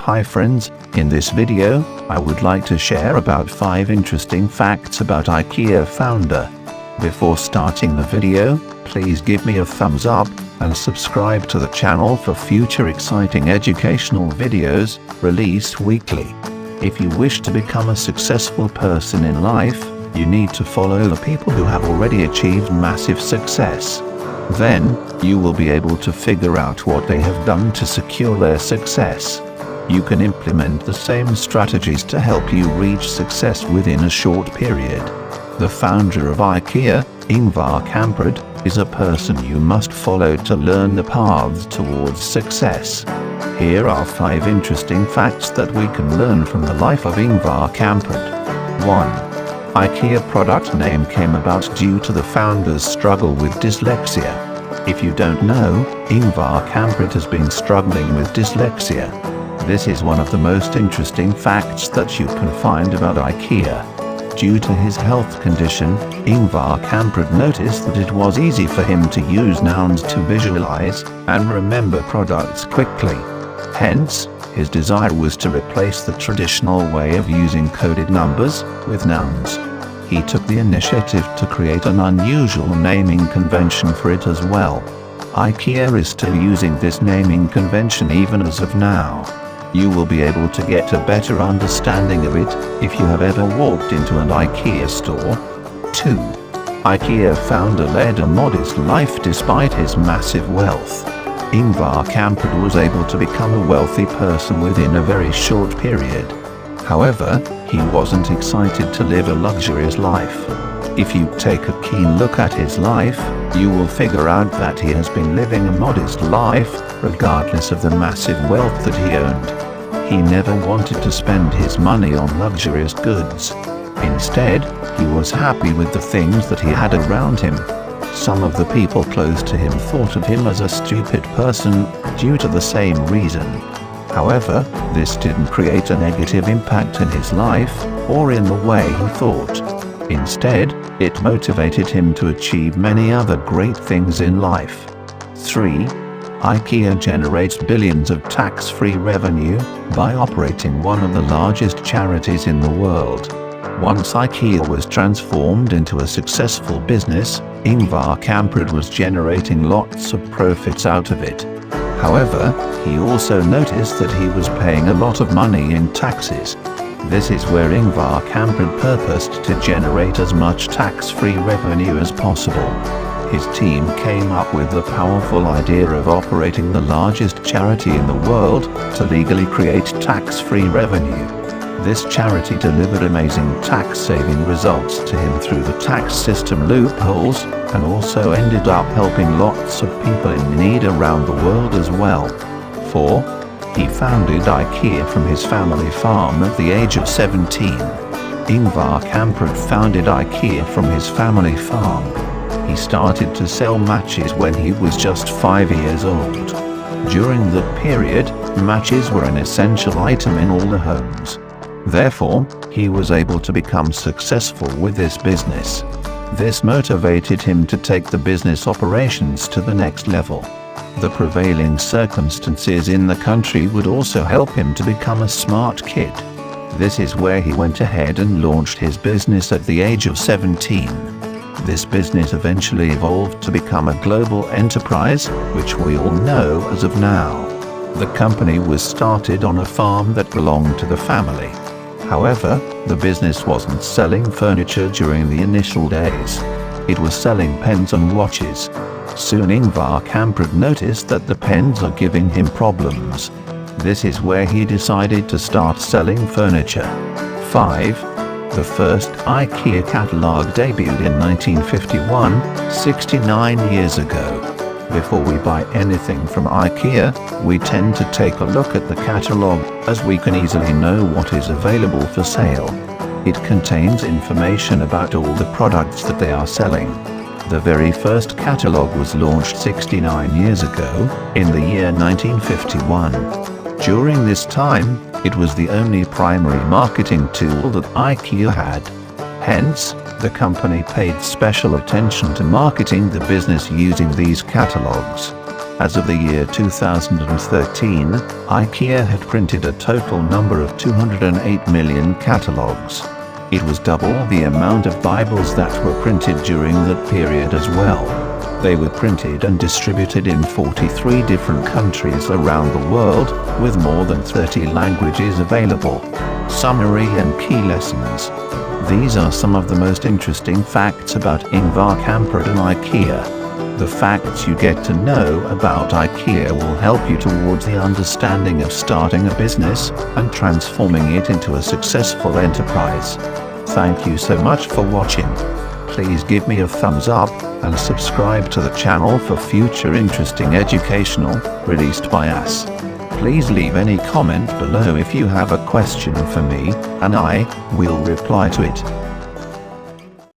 Hi friends, in this video, I would like to share about 5 interesting facts about Ikea founder. Before starting the video, please give me a thumbs up and subscribe to the channel for future exciting educational videos released weekly. If you wish to become a successful person in life, you need to follow the people who have already achieved massive success. Then, you will be able to figure out what they have done to secure their success. You can implement the same strategies to help you reach success within a short period. The founder of Ikea, Ingvar Kamprad, is a person you must follow to learn the paths towards success. Here are 5 interesting facts that we can learn from the life of Ingvar Kamprad. 1. Ikea product name came about due to the founder's struggle with dyslexia. If you don't know, Ingvar Kamprad has been struggling with dyslexia. This is one of the most interesting facts that you can find about Ikea. Due to his health condition, Ingvar Kamprad noticed that it was easy for him to use nouns to visualize and remember products quickly. Hence, his desire was to replace the traditional way of using coded numbers with nouns. He took the initiative to create an unusual naming convention for it as well. Ikea is still using this naming convention even as of now. You will be able to get a better understanding of it if you have ever walked into an Ikea store. 2. Ikea founder led a modest life despite his massive wealth. Ingvar Kamprad was able to become a wealthy person within a very short period. However, he wasn't excited to live a luxurious life. If you take a keen look at his life, you will figure out that he has been living a modest life, regardless of the massive wealth that he owned. He never wanted to spend his money on luxurious goods. Instead, he was happy with the things that he had around him. Some of the people close to him thought of him as a stupid person due to the same reason. However, this didn't create a negative impact in his life or in the way he thought. Instead, it motivated him to achieve many other great things in life. 3. Ikea generates billions of tax-free revenue by operating one of the largest charities in the world. Once Ikea was transformed into a successful business, Ingvar Kamprad was generating lots of profits out of it. However, he also noticed that he was paying a lot of money in taxes. This is where Ingvar Kamprad purposed to generate as much tax-free revenue as possible. His team came up with the powerful idea of operating the largest charity in the world to legally create tax-free revenue. This charity delivered amazing tax-saving results to him through the tax system loopholes, and also ended up helping lots of people in need around the world as well. 4. He founded Ikea from his family farm at the age of 17. Ingvar Kamprad founded Ikea from his family farm. He started to sell matches when he was just 5 years old. During that period, matches were an essential item in all the homes. Therefore, he was able to become successful with this business. This motivated him to take the business operations to the next level. The prevailing circumstances in the country would also help him to become a smart kid. This is where he went ahead and launched his business at the age of 17. This business eventually evolved to become a global enterprise, which we all know as of now. The company was started on a farm that belonged to the family. However, the business wasn't selling furniture during the initial days. It was selling pens and watches. Soon Ingvar Kamprad noticed that the pens are giving him problems. This is where he decided to start selling furniture. 5. The first Ikea catalog debuted in 1951, 69 years ago. Before we buy anything from Ikea, we tend to take a look at the catalog, as we can easily know what is available for sale. It contains information about all the products that they are selling. The very first catalog was launched 69 years ago, in the year 1951. During this time, it was the only primary marketing tool that Ikea had. Hence, the company paid special attention to marketing the business using these catalogs. As of the year 2013, Ikea had printed a total number of 208 million catalogues. It was double the amount of Bibles that were printed during that period as well. They were printed and distributed in 43 different countries around the world, with more than 30 languages available. Summary and key lessons. These are some of the most interesting facts about Ingvar Kamprad and Ikea. The facts you get to know about Ikea will help you towards the understanding of starting a business and transforming it into a successful enterprise. Thank you so much for watching. Please give me a thumbs up and subscribe to the channel for future interesting educational released by us. Please leave any comment below if you have a question for me, and I will reply to it.